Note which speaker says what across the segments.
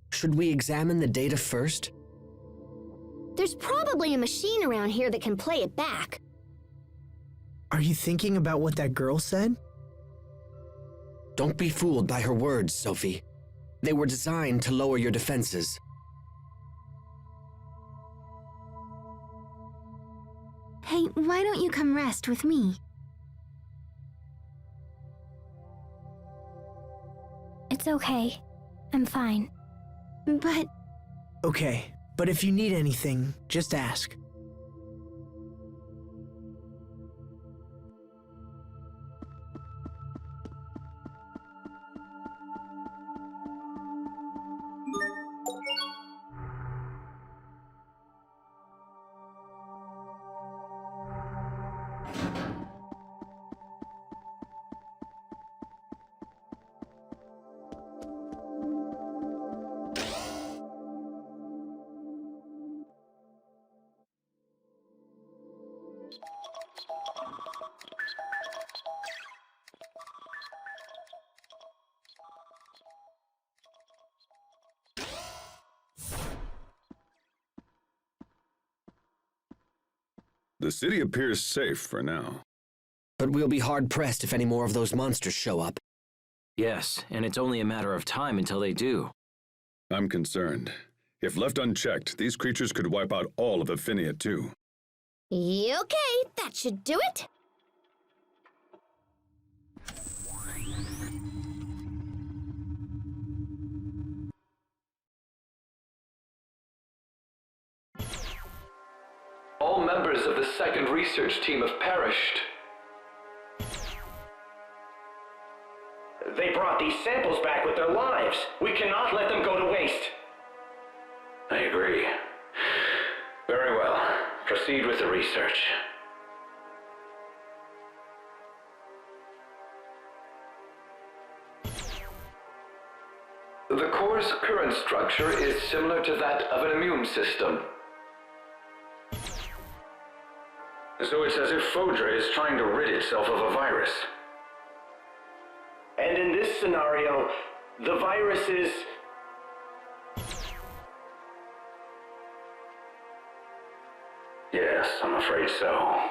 Speaker 1: Should we examine the data first?
Speaker 2: There's probably a machine around here that can play it back.
Speaker 3: Are you thinking about what that girl said?
Speaker 1: Don't be fooled by her words, Sophie. They were designed to lower your defenses.
Speaker 2: Hey, why don't you come rest with me? It's okay. I'm fine. But...
Speaker 3: Okay, but if you need anything, just ask.
Speaker 4: The city appears safe for now.
Speaker 1: But we'll be hard-pressed if any more of those monsters show up.
Speaker 5: Yes, and it's only a matter of time until they do.
Speaker 4: I'm concerned. If left unchecked, these creatures could wipe out all of Affinia too.
Speaker 2: Okay, that should do it.
Speaker 6: All members of the second research team have perished.
Speaker 7: They brought these samples back with their lives. We cannot let them go to waste.
Speaker 6: I agree. Very well. Proceed with the research. The core's current structure is similar to that of an immune system. So it's as if Fodra is trying to rid itself of a virus.
Speaker 7: And in this scenario, the virus is...
Speaker 6: Yes, I'm afraid so.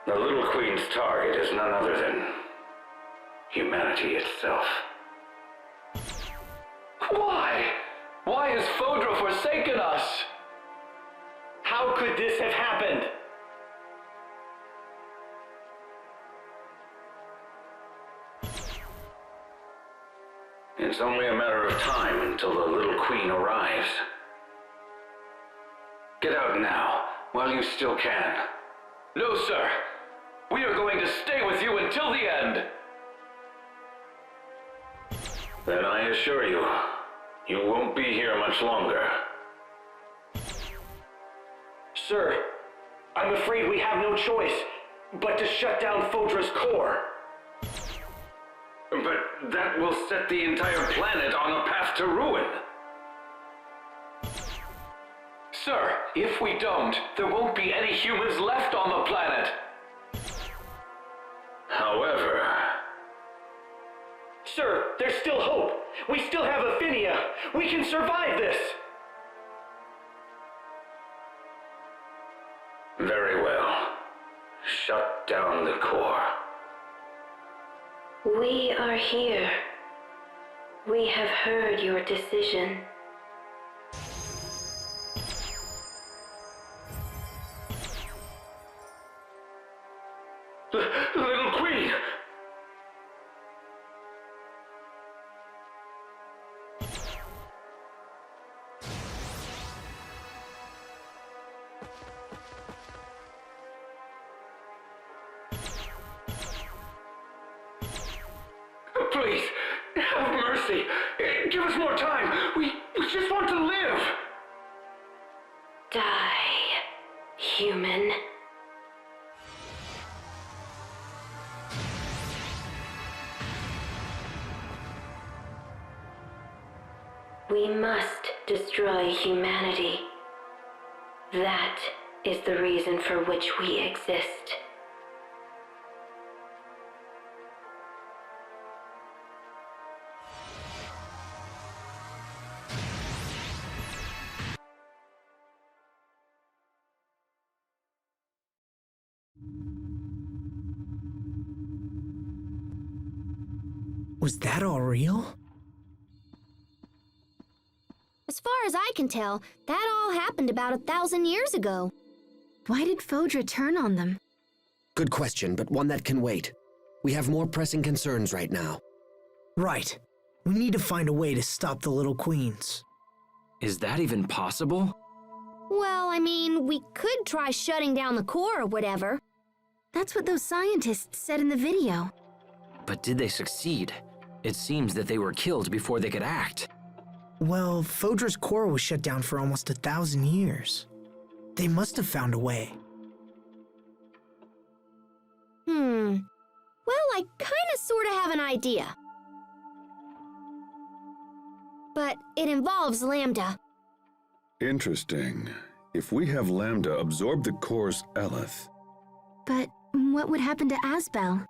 Speaker 6: The Little Queen's target is none other than humanity itself. Why? Why has Fodra forsaken us?
Speaker 7: How could this have happened?
Speaker 6: It's only a matter of time until the Little Queen arrives. Get out now, while you still can. No, sir. We are going to stay with you until the end. Then I assure you, you won't be here much longer.
Speaker 7: Sir, I'm afraid we have no choice but to shut down Fodra's core.
Speaker 6: But that will set the entire planet on a path to ruin. Sir, if we don't, there won't be any humans left on the planet. However...
Speaker 7: Sir, there's still hope. We still have Affinia. We can survive this.
Speaker 6: Very well. Shut down the core.
Speaker 8: We are here. We have heard your decision.
Speaker 6: Little Queen! Please, have mercy. Give us more time. We just want to live.
Speaker 8: Die, human. We must destroy humanity. That is the reason for which we exist.
Speaker 3: Was that all real?
Speaker 2: As far as I can tell, that all happened about 1,000 years ago. Why did faytRPGamer turn on them?
Speaker 1: Good question, but one that can wait. We have more pressing concerns right now.
Speaker 3: Right. We need to find a way to stop the little queens.
Speaker 5: Is that even possible?
Speaker 2: Well, I mean, we could try shutting down the core or whatever. That's what those scientists said in the video.
Speaker 5: But did they succeed? It seems that they were killed before they could act.
Speaker 3: Well, faytRPGamer's core was shut down for almost 1,000 years. They must have found a way.
Speaker 2: Well, I kinda sorta have an idea. But it involves Lambda.
Speaker 4: Interesting. If we have Lambda absorb the core's Eleth.
Speaker 2: But what would happen to Asbel?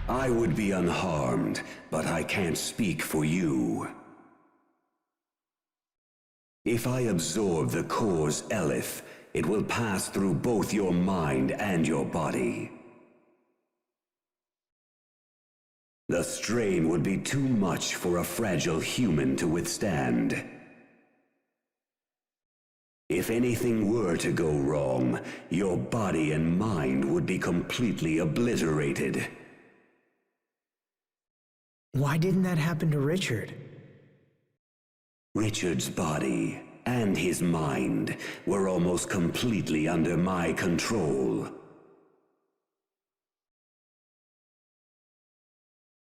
Speaker 9: I would be unharmed, but I can't speak for you. If I absorb the core's Eleth, it will pass through both your mind and your body. The strain would be too much for a fragile human to withstand. If anything were to go wrong, your body and mind would be completely obliterated.
Speaker 3: Why didn't that happen to Richard?
Speaker 9: Richard's body and his mind were almost completely under my control.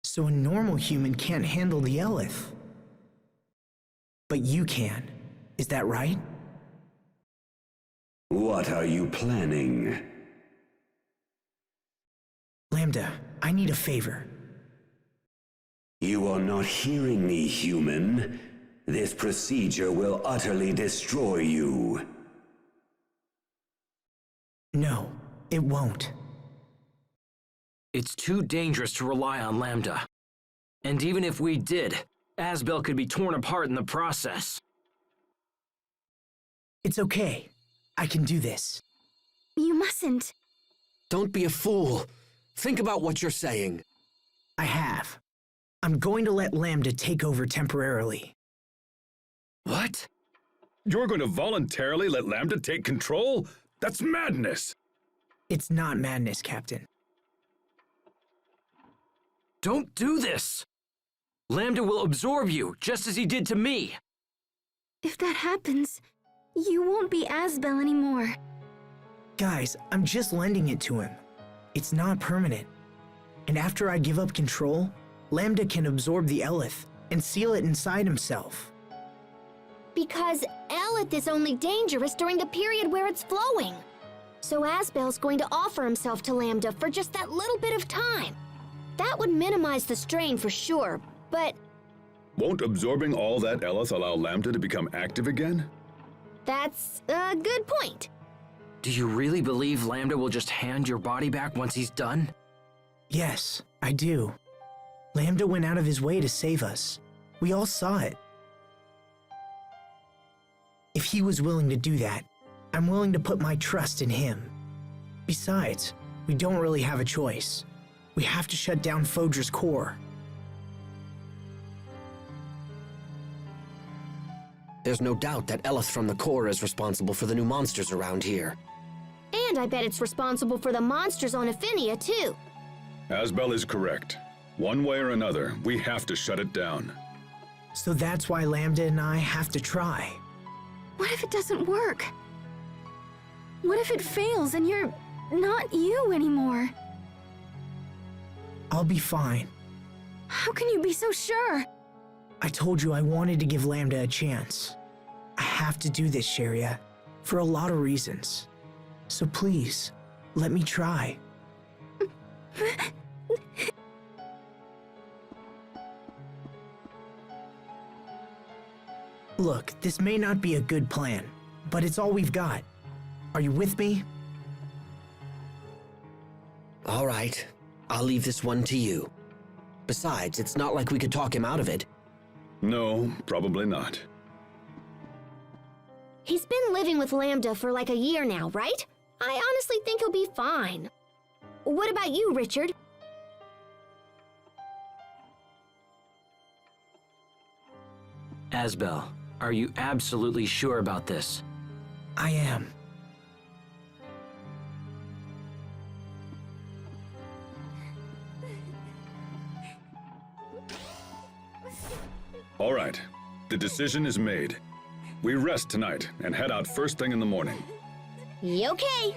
Speaker 3: So a normal human can't handle the Eleth. But you can. Is that right?
Speaker 9: What are you planning?
Speaker 3: Lambda, I need a favor.
Speaker 9: You are not hearing me, human. This procedure will utterly destroy you.
Speaker 3: No, it won't.
Speaker 5: It's too dangerous to rely on Lambda. And even if we did, Asbel could be torn apart in the process.
Speaker 3: It's okay. I can do this.
Speaker 2: You mustn't.
Speaker 1: Don't be a fool. Think about what you're saying.
Speaker 3: I have. I'm going to let Lambda take over temporarily.
Speaker 5: What?
Speaker 4: You're going to voluntarily let Lambda take control? That's madness!
Speaker 3: It's not madness, Captain.
Speaker 5: Don't do this! Lambda will absorb you, just as he did to me.
Speaker 2: If that happens, you won't be Asbel anymore.
Speaker 3: Guys, I'm just lending it to him. It's not permanent. And after I give up control, Lambda can absorb the Eleth and seal it inside himself.
Speaker 2: Because Eleth is only dangerous during the period where it's flowing. So Asbel's going to offer himself to Lambda for just that little bit of time. That would minimize the strain for sure, but...
Speaker 4: Won't absorbing all that Eleth allow Lambda to become active again?
Speaker 2: That's a good point.
Speaker 5: Do you really believe Lambda will just hand your body back once he's done?
Speaker 3: Yes, I do. Lambda went out of his way to save us. We all saw it. If he was willing to do that, I'm willing to put my trust in him. Besides, we don't really have a choice. We have to shut down faytRPGamer's core.
Speaker 1: There's no doubt that Eleth from the core is responsible for the new monsters around here.
Speaker 2: And I bet it's responsible for the monsters on Affinia, too.
Speaker 4: Asbel is correct. One way or another, we have to shut it down.
Speaker 3: So that's why Lambda and I have to try.
Speaker 2: What if it doesn't work? What if it fails and you're not you anymore?
Speaker 3: I'll be fine.
Speaker 2: How can you be so sure?
Speaker 3: I told you I wanted to give Lambda a chance. I have to do this, Sharia, for a lot of reasons. So please, let me try. Look, this may not be a good plan, but it's all we've got. Are you with me?
Speaker 1: All right, I'll leave this one to you. Besides, it's not like we could talk him out of it.
Speaker 4: No, probably not.
Speaker 2: He's been living with Lambda for like a year now, right? I honestly think he'll be fine. What about you, Richard?
Speaker 5: Asbel, are you absolutely sure about this?
Speaker 3: I am.
Speaker 4: All right, the decision is made. We rest tonight and head out first thing in the morning.
Speaker 2: Okay.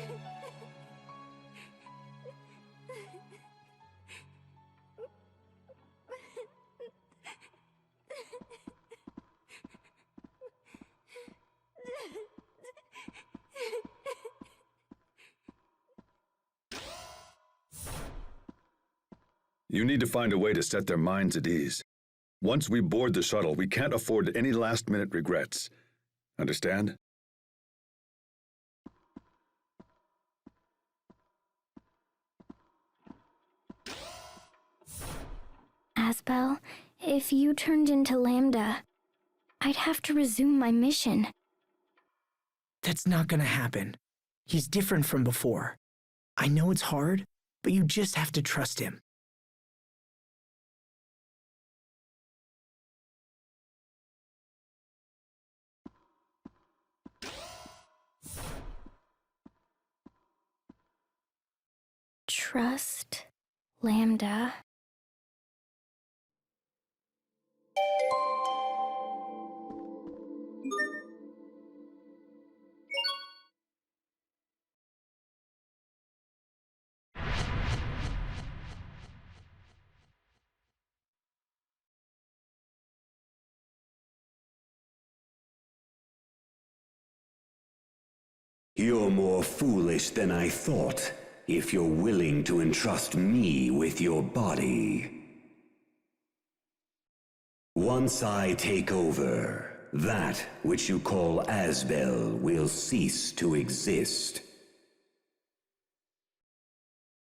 Speaker 4: You need to find a way to set their minds at ease. Once we board the shuttle, we can't afford any last-minute regrets. Understand?
Speaker 2: Asbel, if you turned into Lambda, I'd have to resume my mission.
Speaker 3: That's not gonna happen. He's different from before. I know it's hard, but you just have to trust him.
Speaker 2: Trust Lambda.
Speaker 9: You're more foolish than I thought, if you're willing to entrust me with your body. Once I take over, that which you call Asbel will cease to exist.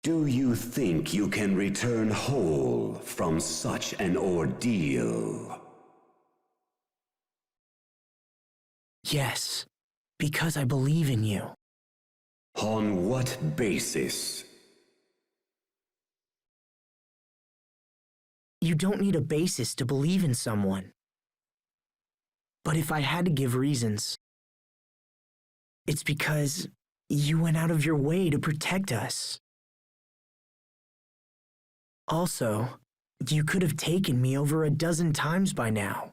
Speaker 9: Do you think you can return whole from such an ordeal?
Speaker 3: Yes, because I believe in you.
Speaker 9: On what basis?
Speaker 3: You don't need a basis to believe in someone. But if I had to give reasons, it's because you went out of your way to protect us. Also, you could have taken me over a dozen times by now,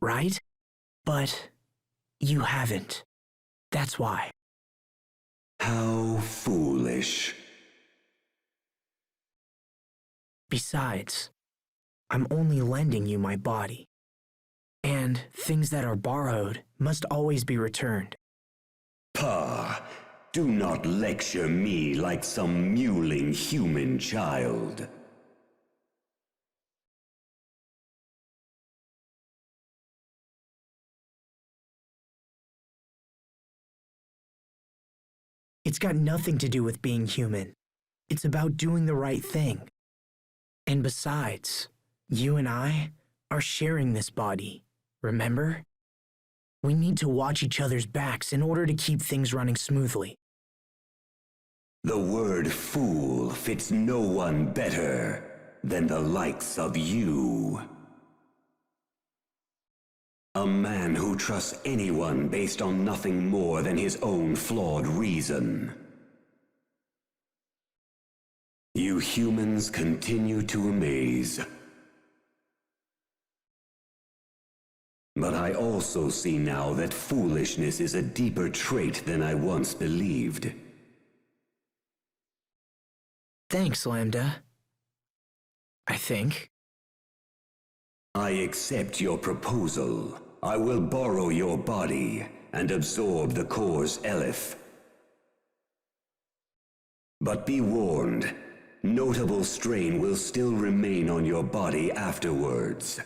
Speaker 3: right? But you haven't. That's why.
Speaker 9: How foolish.
Speaker 3: Besides, I'm only lending you my body. And things that are borrowed must always be returned.
Speaker 9: Pah! Do not lecture me like some mewling human child.
Speaker 3: It's got nothing to do with being human. It's about doing the right thing. And besides, you and I are sharing this body, remember? We need to watch each other's backs in order to keep things running smoothly.
Speaker 9: The word fool fits no one better than the likes of you. A man who trusts anyone based on nothing more than his own flawed reason. You humans continue to amaze. But I also see now that foolishness is a deeper trait than I once believed.
Speaker 3: Thanks, Lambda. I think.
Speaker 9: I accept your proposal. I will borrow your body and absorb the core's eleth. But be warned, notable strain will still remain on your body afterwards.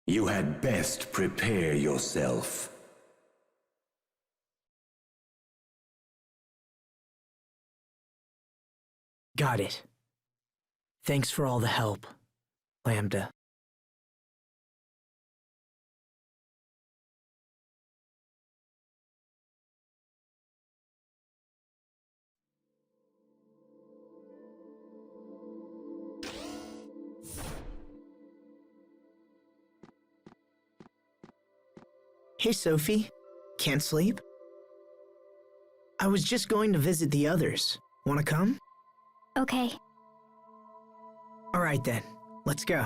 Speaker 9: You had best prepare yourself.
Speaker 3: Got it. Thanks for all the help, Lambda. Hey, Sophie. Can't sleep? I was just going to visit the others. Wanna come?
Speaker 2: Okay.
Speaker 3: All right then, let's go.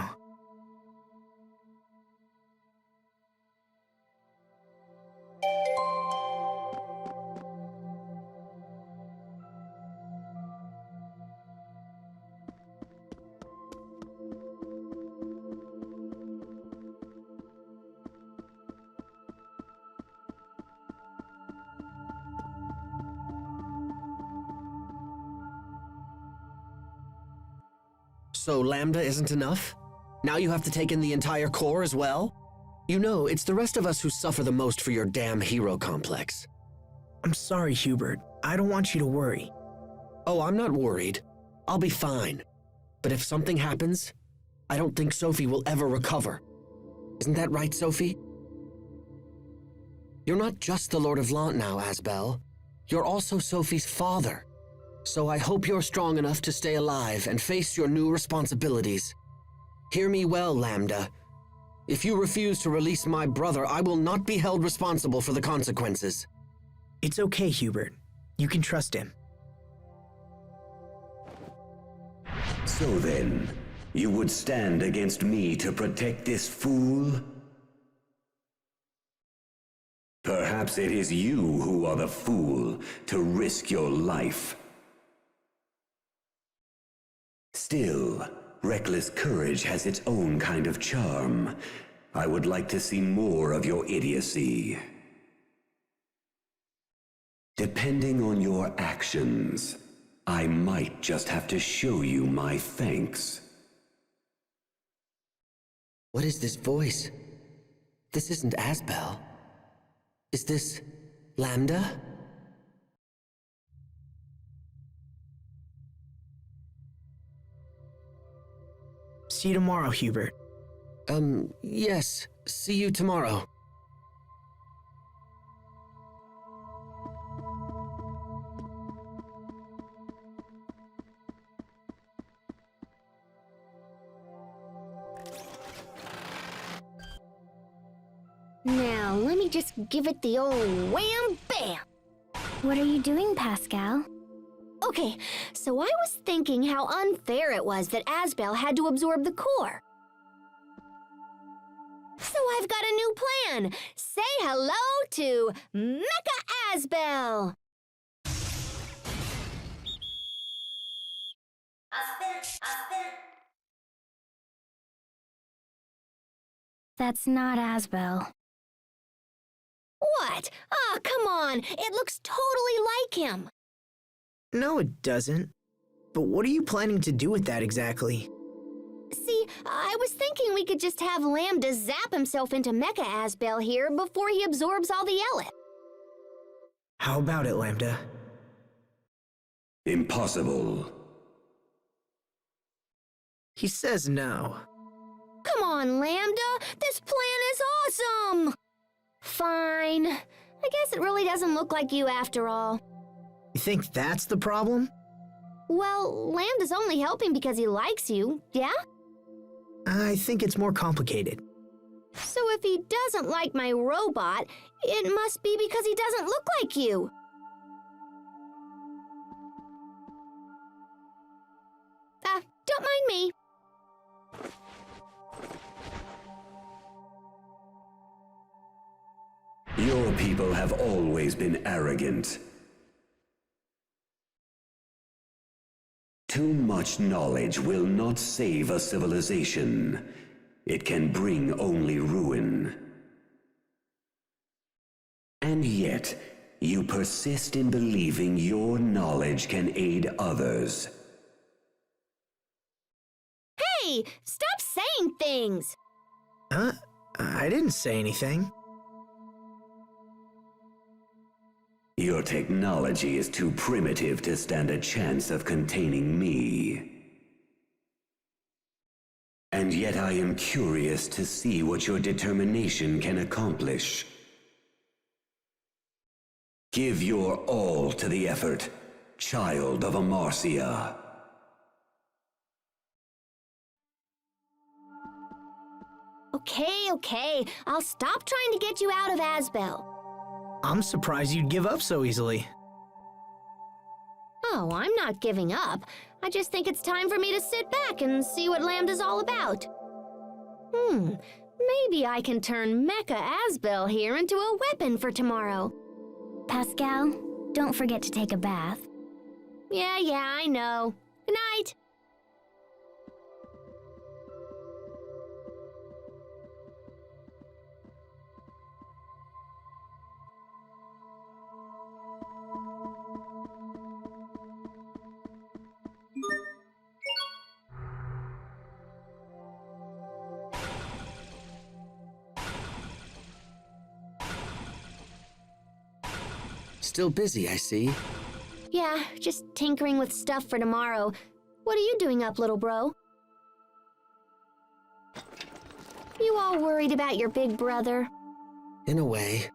Speaker 1: So Lambda isn't enough? Now you have to take in the entire core as well? You know, it's the rest of us who suffer the most for your damn hero complex.
Speaker 3: I'm sorry, Hubert. I don't want you to worry.
Speaker 1: Oh, I'm not worried. I'll be fine. But if something happens, I don't think Sophie will ever recover. Isn't that right, Sophie? You're not just the Lord of Lant now, Asbel. You're also Sophie's father. So I hope you're strong enough to stay alive and face your new responsibilities. Hear me well, Lambda. If you refuse to release my brother, I will not be held responsible for the consequences.
Speaker 3: It's okay, Hubert. You can trust him.
Speaker 9: So then, you would stand against me to protect this fool? Perhaps it is you who are the fool to risk your life. Still, reckless courage has its own kind of charm. I would like to see more of your idiocy. Depending on your actions, I might just have to show you my thanks.
Speaker 1: What is this voice? This isn't Asbel. Is this Lambda?
Speaker 3: See you tomorrow, Hubert.
Speaker 1: Yes. See you tomorrow.
Speaker 2: Now, let me just give it the old wham-bam! What are you doing, Pascal? Okay, so I was thinking how unfair it was that Asbel had to absorb the core. So I've got a new plan! Say hello to Mecha Asbel! That's not Asbel. What? Oh, come on! It looks totally like him!
Speaker 3: No, it doesn't. But what are you planning to do with that exactly?
Speaker 2: See, I was thinking we could just have Lambda zap himself into Mecha Asbel here before he absorbs all the Elith.
Speaker 3: How about it, Lambda?
Speaker 9: Impossible.
Speaker 3: He says no.
Speaker 2: Come on, Lambda! This plan is awesome! Fine. I guess it really doesn't look like you after all.
Speaker 3: You think that's the problem?
Speaker 2: Well, Lambda's only helping because he likes you, yeah?
Speaker 3: I think it's more complicated.
Speaker 2: So if he doesn't like my robot, it must be because he doesn't look like you. Don't mind me.
Speaker 9: Your people have always been arrogant. Too much knowledge will not save a civilization. It can bring only ruin. And yet, you persist in believing your knowledge can aid others.
Speaker 2: Hey, stop saying things!
Speaker 3: Huh? I didn't say anything.
Speaker 9: Your technology is too primitive to stand a chance of containing me. And yet I am curious to see what your determination can accomplish. Give your all to the effort, child of Amarcia.
Speaker 2: Okay. I'll stop trying to get you out of Asbel.
Speaker 3: I'm surprised you'd give up so easily.
Speaker 2: Oh, I'm not giving up. I just think it's time for me to sit back and see what Lambda's all about. Maybe I can turn Mecha Asbel here into a weapon for tomorrow.
Speaker 10: Pascal, don't forget to take a bath.
Speaker 2: Yeah, I know. Good night.
Speaker 1: Still busy, I see.
Speaker 2: Yeah, just tinkering with stuff for tomorrow. What are you doing up, little bro? You all worried about your big brother?
Speaker 1: In a way.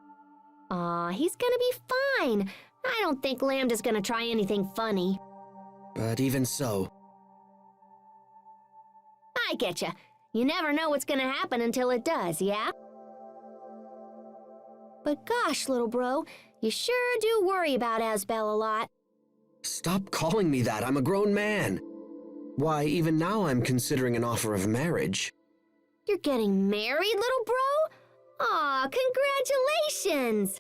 Speaker 2: Aw, he's gonna be fine. I don't think Lambda's gonna try anything funny.
Speaker 1: But even so,
Speaker 2: I getcha. You never know what's gonna happen until it does, yeah? But gosh, little bro, you sure do worry about Asbel a lot.
Speaker 1: stop calling me that. I'm a grown man. Why, even now I'm considering an offer of marriage.
Speaker 2: You're getting married, little bro? Aw, congratulations!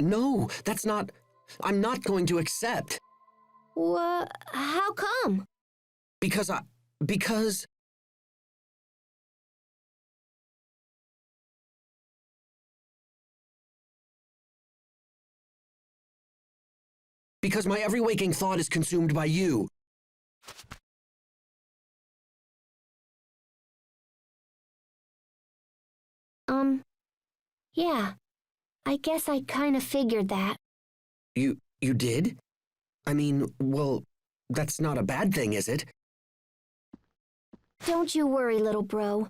Speaker 1: No, that's not... I'm not going to accept.
Speaker 2: How come?
Speaker 1: Because my every waking thought is consumed by you.
Speaker 2: Yeah. I guess I kinda figured that.
Speaker 1: You did? I mean, well, that's not a bad thing, is it?
Speaker 2: Don't you worry, little bro.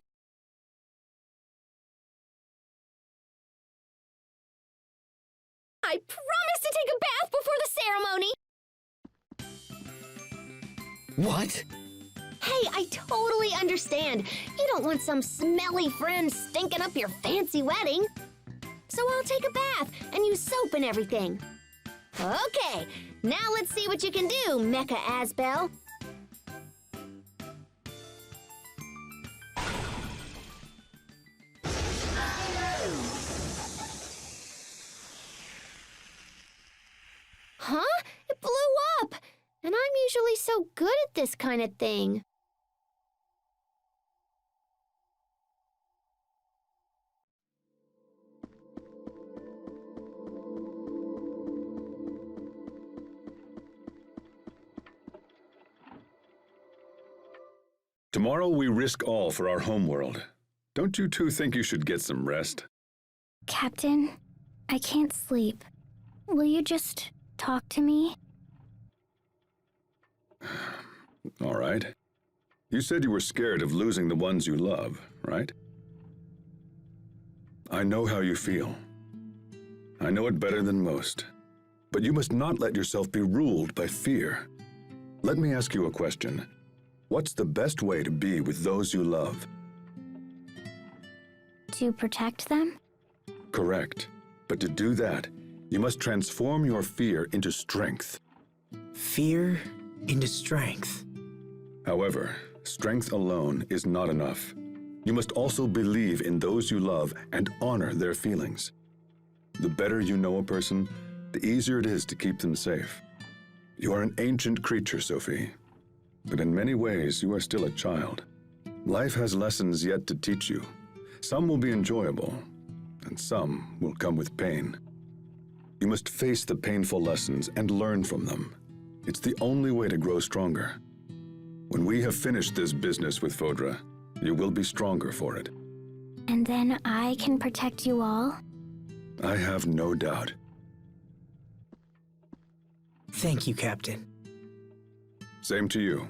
Speaker 2: I promise to take a bath before the ceremony!
Speaker 1: What?
Speaker 2: Hey, I totally understand. You don't want some smelly friend stinking up your fancy wedding. So I'll take a bath and use soap and everything. Okay, now let's see what you can do, Mecha Asbel. Huh? It blew up! And I'm usually so good at this kind of thing.
Speaker 4: Tomorrow we risk all for our homeworld. Don't you two think you should get some rest?
Speaker 10: Captain, I can't sleep. Will you just talk to me?
Speaker 4: All right. You said you were scared of losing the ones you love, right? I know how you feel. I know it better than most. But you must not let yourself be ruled by fear. Let me ask you a question. What's the best way to be with those you love?
Speaker 10: To protect them?
Speaker 4: Correct. But to do that, you must transform your fear into strength.
Speaker 3: Fear into strength.
Speaker 4: However, strength alone is not enough. You must also believe in those you love and honor their feelings. The better you know a person, the easier it is to keep them safe. You are an ancient creature, Sophie. But in many ways, you are still a child. Life has lessons yet to teach you. Some will be enjoyable, and some will come with pain. You must face the painful lessons and learn from them. It's the only way to grow stronger. When we have finished this business with Fodra, you will be stronger for it.
Speaker 10: And then I can protect you all?
Speaker 4: I have no doubt.
Speaker 3: Thank you, Captain.
Speaker 4: Same to you.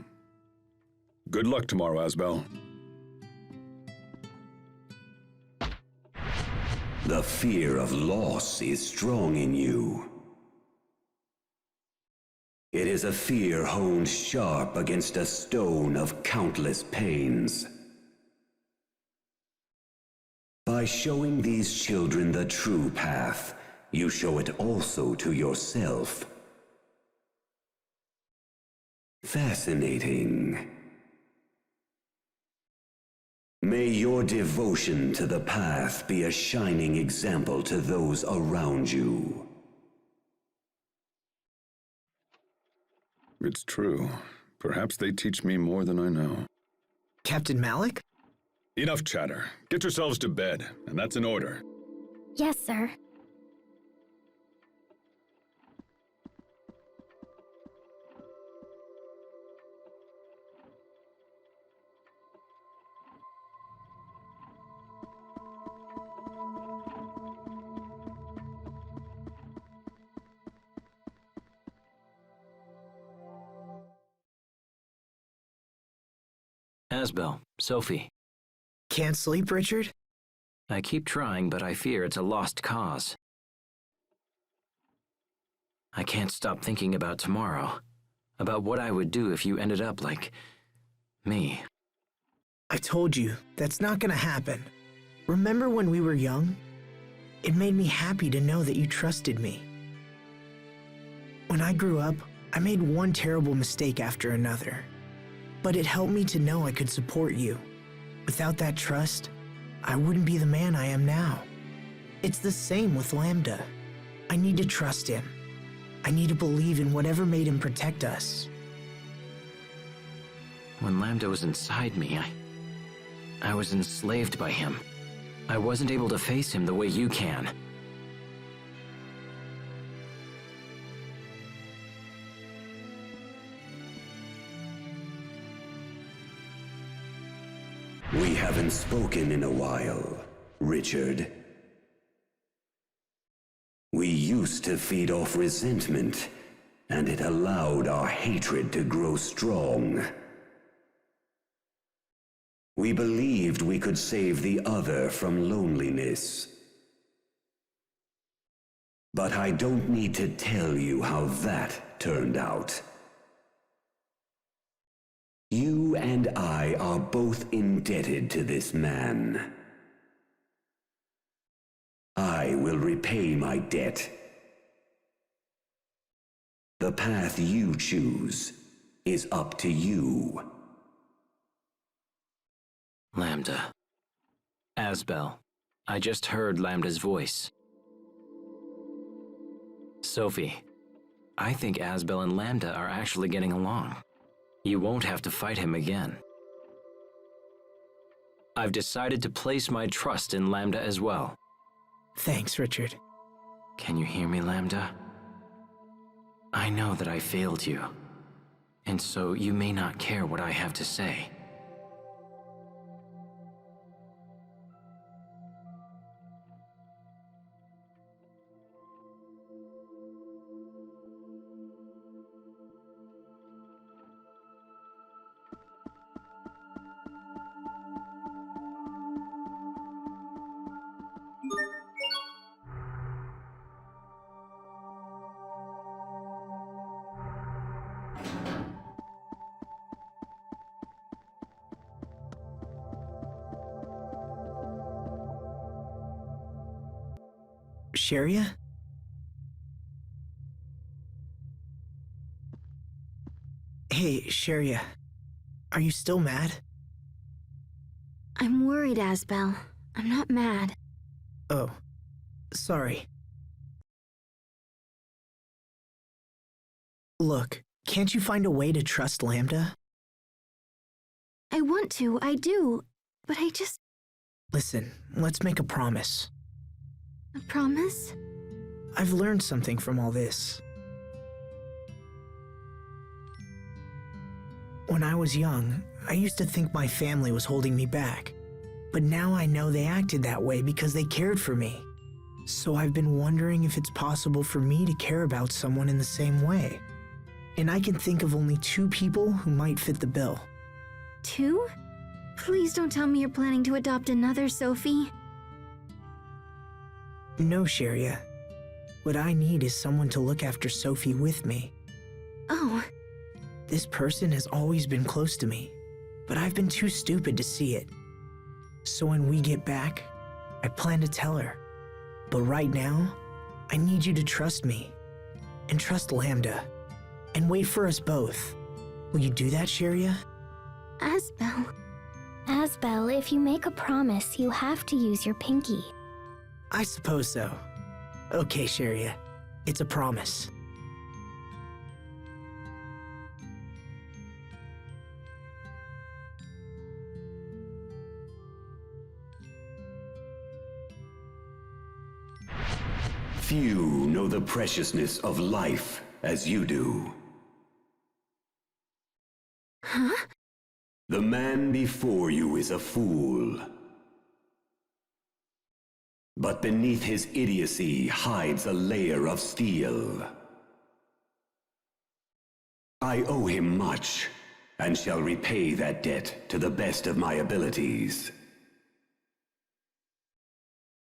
Speaker 4: Good luck tomorrow, Asbel.
Speaker 9: The fear of loss is strong in you. It is a fear honed sharp against a stone of countless pains. By showing these children the true path, you show it also to yourself. Fascinating. May your devotion to the path be a shining example to those around you.
Speaker 4: It's true. Perhaps they teach me more than I know.
Speaker 3: Captain Malik?
Speaker 4: Enough chatter. Get yourselves to bed, and that's an order.
Speaker 10: Yes, sir.
Speaker 5: Asbel, Sophie.
Speaker 3: Can't sleep, Richard?
Speaker 5: I keep trying, but I fear it's a lost cause. I can't stop thinking about tomorrow, about what I would do if you ended up like me.
Speaker 3: I told you, that's not gonna happen. Remember when we were young? It made me happy to know that you trusted me. When I grew up, I made one terrible mistake after another. But it helped me to know I could support you. Without that trust, I wouldn't be the man I am now. It's the same with Lambda. I need to trust him. I need to believe in whatever made him protect us.
Speaker 5: When Lambda was inside me, I was enslaved by him. I wasn't able to face him the way you can.
Speaker 9: We haven't spoken in a while, Richard. We used to feed off resentment, and it allowed our hatred to grow strong. We believed we could save the other from loneliness. But I don't need to tell you how that turned out. You and I are both indebted to this man. I will repay my debt. The path you choose is up to you.
Speaker 5: Lambda. Asbel. I just heard Lambda's voice. Sophie. I think Asbel and Lambda are actually getting along. You won't have to fight him again. I've decided to place my trust in Lambda as well.
Speaker 3: Thanks, Richard.
Speaker 5: Can you hear me, Lambda? I know that I failed you, and so you may not care what I have to say.
Speaker 3: Sharia? Hey, Sharia. Are you still mad?
Speaker 2: I'm worried, Asbel. I'm not mad.
Speaker 3: Oh, sorry. Look, can't you find a way to trust Lambda?
Speaker 2: I want to, I do, but I just...
Speaker 3: Listen, let's make a promise.
Speaker 2: A promise?
Speaker 3: I've learned something from all this. When I was young, I used to think my family was holding me back. But now I know they acted that way because they cared for me. So I've been wondering if it's possible for me to care about someone in the same way. And I can think of only 2 people who might fit the bill.
Speaker 11: 2? Please don't tell me you're planning to adopt another Sophie.
Speaker 3: No, Sharia. What I need is someone to look after Sophie with me.
Speaker 11: Oh.
Speaker 3: This person has always been close to me, but I've been too stupid to see it. So when we get back, I plan to tell her. But right now, I need you to trust me, and trust Lambda, and wait for us both. Will you do that, Sharia?
Speaker 11: Asbel.
Speaker 10: Asbel, if you make a promise, you have to use your pinky.
Speaker 3: I suppose so. Okay, Sharia. It's a promise.
Speaker 9: Few know the preciousness of life as you do.
Speaker 11: Huh?
Speaker 9: The man before you is a fool. But beneath his idiocy hides a layer of steel. I owe him much, and shall repay that debt to the best of my abilities.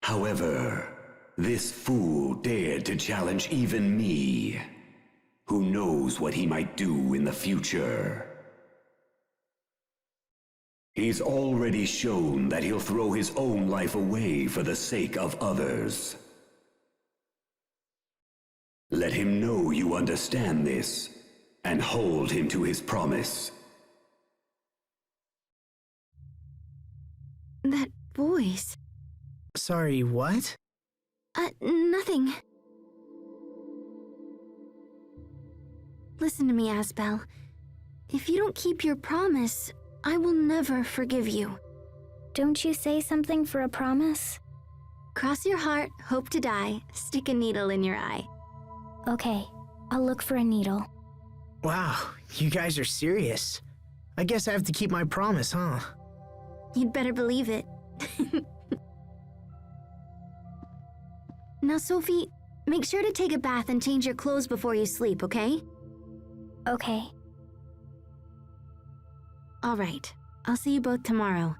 Speaker 9: However, this fool dared to challenge even me. Who knows what he might do in the future? He's already shown that he'll throw his own life away for the sake of others. Let him know you understand this, and hold him to his promise.
Speaker 11: That voice.
Speaker 3: Sorry, what?
Speaker 11: Nothing. Listen to me, Asbel. If you don't keep your promise, I will never forgive you.
Speaker 10: Don't you say something for a promise?
Speaker 11: Cross your heart, hope to die, stick a needle in your eye.
Speaker 10: Okay, I'll look for a needle.
Speaker 3: Wow, you guys are serious. I guess I have to keep my promise, huh?
Speaker 11: You'd better believe it. Now, Sophie, make sure to take a bath and change your clothes before you sleep, okay?
Speaker 10: Okay.
Speaker 11: All right. I'll see you both tomorrow.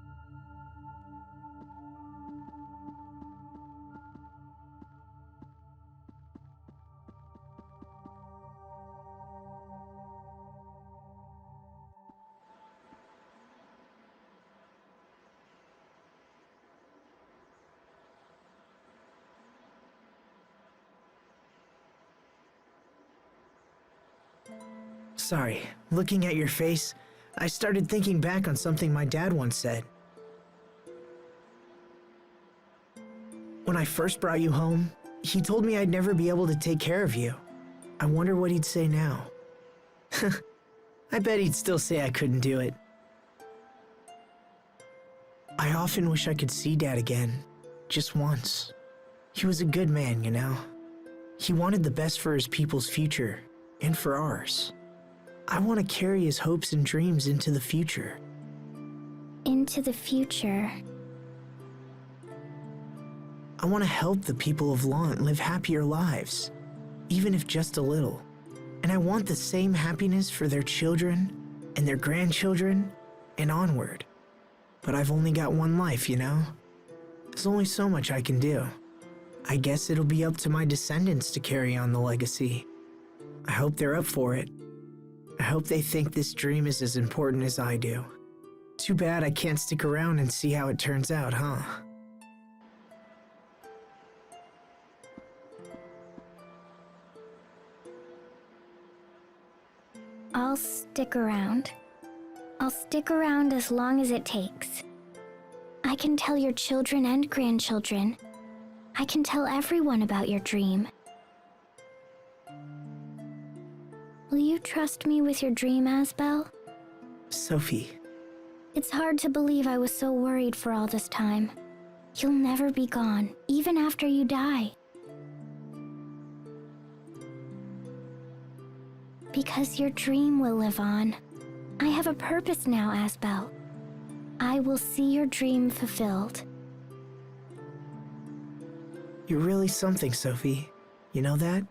Speaker 3: Sorry, looking at your face, I started thinking back on something my dad once said. When I first brought you home, he told me I'd never be able to take care of you. I wonder what he'd say now. I bet he'd still say I couldn't do it. I often wish I could see Dad again, just once. He was a good man, you know. He wanted the best for his people's future, and for ours. I want to carry his hopes and dreams into the future.
Speaker 10: Into the future.
Speaker 3: I want to help the people of Lant live happier lives, even if just a little. And I want the same happiness for their children and their grandchildren and onward. But I've only got one life, you know? There's only so much I can do. I guess it'll be up to my descendants to carry on the legacy. I hope they're up for it. I hope they think this dream is as important as I do. Too bad I can't stick around and see how it turns out, huh?
Speaker 10: I'll stick around. I'll stick around as long as it takes. I can tell your children and grandchildren. I can tell everyone about your dream. Will you trust me with your dream, Asbel?
Speaker 3: Sophie.
Speaker 10: It's hard to believe I was so worried for all this time. You'll never be gone, even after you die. Because your dream will live on. I have a purpose now, Asbel. I will see your dream fulfilled.
Speaker 3: You're really something, Sophie. You know that?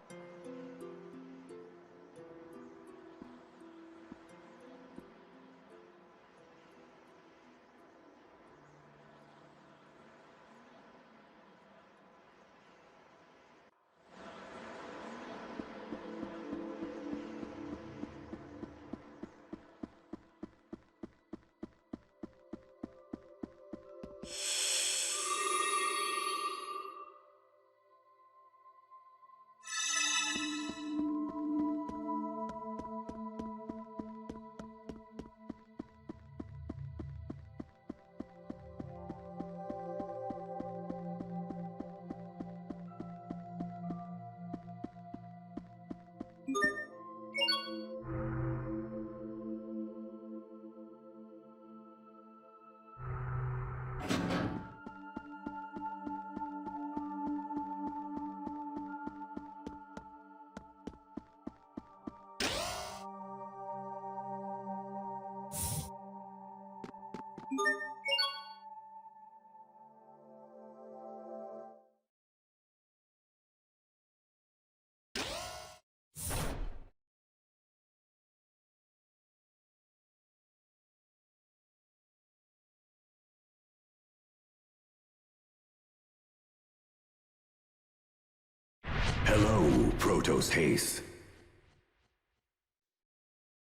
Speaker 9: Hello, Protos Haste.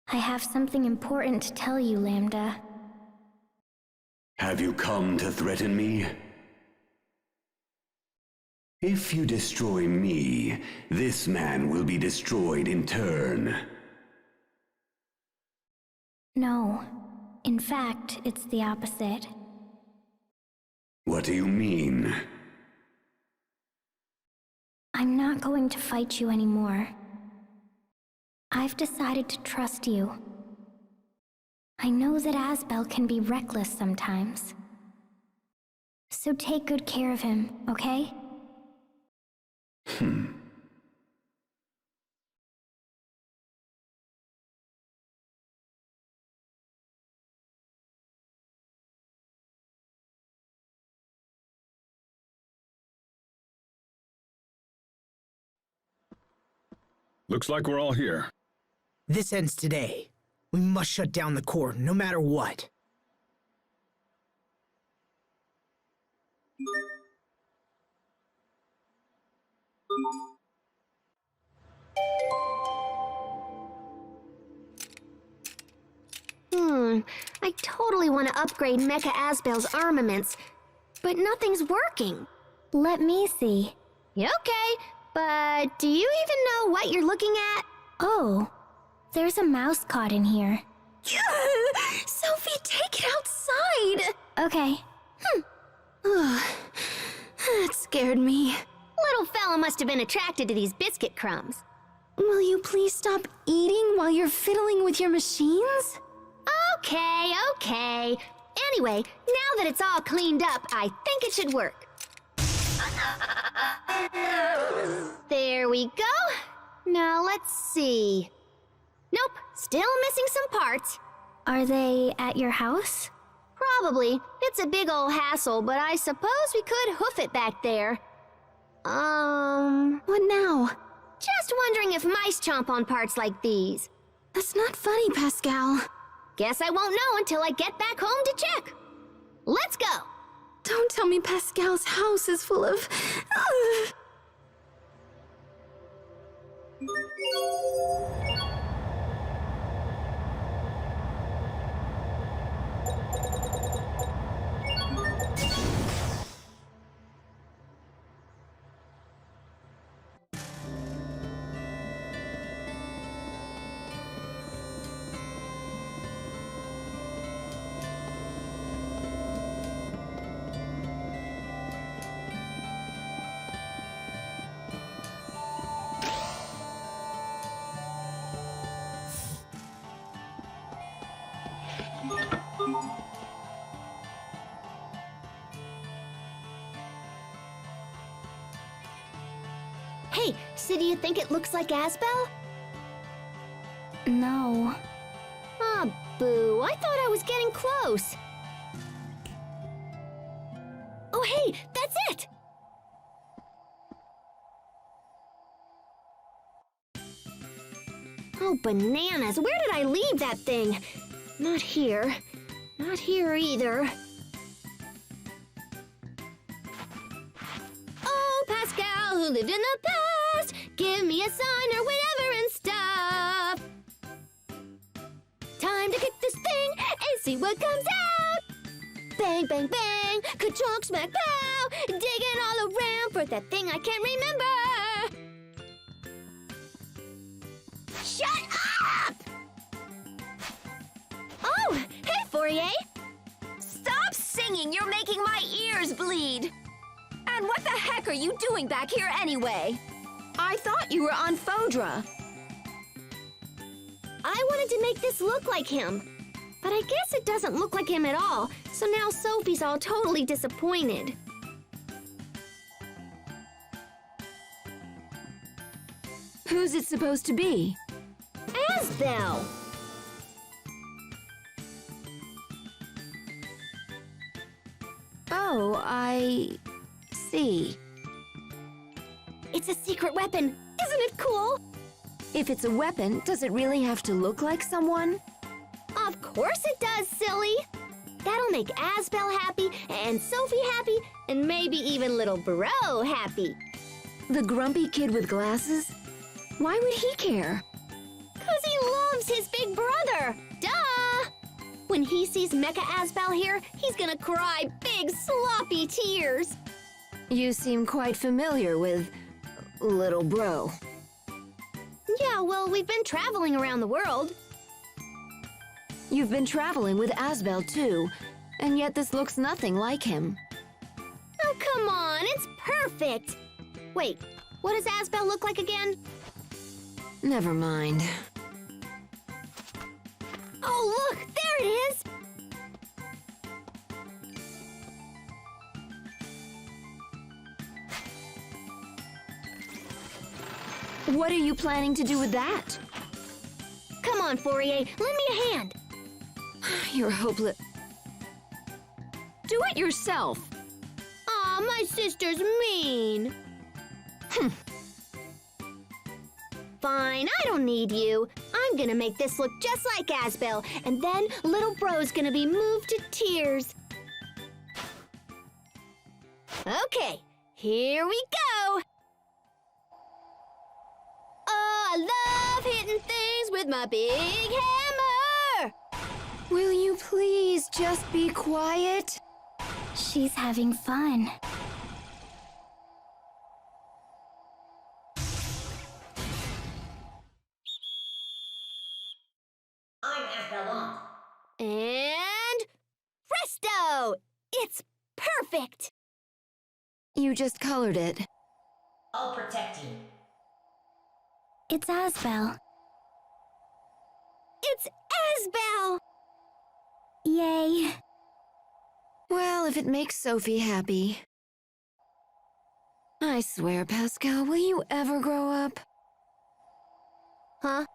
Speaker 10: I have something important to tell you, Lambda.
Speaker 9: Have you come to threaten me? If you destroy me, this man will be destroyed in turn.
Speaker 10: No. In fact, it's the opposite.
Speaker 9: What do you mean?
Speaker 10: I'm not going to fight you anymore. I've decided to trust you. I know that Asbel can be reckless sometimes. So take good care of him, okay?
Speaker 4: Looks like we're all here.
Speaker 3: This ends today. We must shut down the core, no matter what.
Speaker 2: I totally want to upgrade Mecha Asbel's armaments, but nothing's working.
Speaker 10: Let me see.
Speaker 2: Okay, but do you even know what you're looking at?
Speaker 10: Oh, there's a mouse caught in here.
Speaker 2: Sophie, take it outside!
Speaker 10: Okay.
Speaker 11: That scared me.
Speaker 2: Little fella must have been attracted to these biscuit crumbs.
Speaker 11: Will you please stop eating while you're fiddling with your machines?
Speaker 2: Okay. Anyway, now that it's all cleaned up, I think it should work. There we go. Now let's see. Nope, still missing some parts.
Speaker 10: Are they at your house?
Speaker 2: Probably. It's a big old hassle, but I suppose we could hoof it back there.
Speaker 11: What now?
Speaker 2: Just wondering if mice chomp on parts like these.
Speaker 11: That's not funny, Pascal.
Speaker 2: Guess I won't know until I get back home to check. Let's go!
Speaker 11: Don't tell me Pascal's house is full of...
Speaker 2: Hey, so do you think it looks like Asbel?
Speaker 10: No.
Speaker 2: Aw, boo. I thought I was getting close. Oh, bananas, where did I leave that thing? Not here. Not here either. Oh, Pascal, who lived in the past, give me a sign or whatever and stuff. Time to kick this thing and see what comes out. Bang, bang, bang, ka-chonk, smack, pow, digging all around for that thing I can't remember. Shut up! Oh, hey, Fourier.
Speaker 12: Stop singing! You're making my ears bleed! And what the heck are you doing back here anyway? I thought you were on Fodra.
Speaker 2: I wanted to make this look like him, but I guess it doesn't look like him at all, so now Sophie's all totally disappointed.
Speaker 12: Who's it supposed to be?
Speaker 2: Asbel!
Speaker 12: Oh, I see.
Speaker 2: It's a secret weapon! Isn't it cool?
Speaker 12: If it's a weapon, does it really have to look like someone?
Speaker 2: Of course it does, silly! That'll make Asbel happy, and Sophie happy, and maybe even little Bro happy.
Speaker 12: The grumpy kid with glasses? Why would he care?
Speaker 2: 'Cause he loves his big brother! Duh! When he sees Mecha Asbel here, he's gonna cry big sloppy tears.
Speaker 12: You seem quite familiar with little bro.
Speaker 2: Yeah, well, we've been traveling around the world.
Speaker 12: You've been traveling with Asbel too, and yet this looks nothing like him.
Speaker 2: Oh, come on, it's perfect! Wait, what does Asbel look like again?
Speaker 12: Never mind.
Speaker 2: Oh, look, there it is!
Speaker 12: What are you planning to do with that?
Speaker 2: Come on, Fourier, lend me a hand.
Speaker 12: You're hopeless. Do it yourself.
Speaker 2: Aw, my sister's mean. Fine, I don't need you. I'm gonna make this look just like Asbel, and then little bro's gonna be moved to tears. Okay, here we go. Oh, I love hitting things with my big hammer.
Speaker 12: Will you please just be quiet?
Speaker 10: She's having fun.
Speaker 2: And presto! It's perfect!
Speaker 12: You just colored it.
Speaker 13: I'll protect you.
Speaker 10: It's Asbel.
Speaker 2: It's Asbel!
Speaker 10: Yay.
Speaker 12: Well, if it makes Sophie happy. I swear, Pascal, will you ever grow up?
Speaker 2: Huh?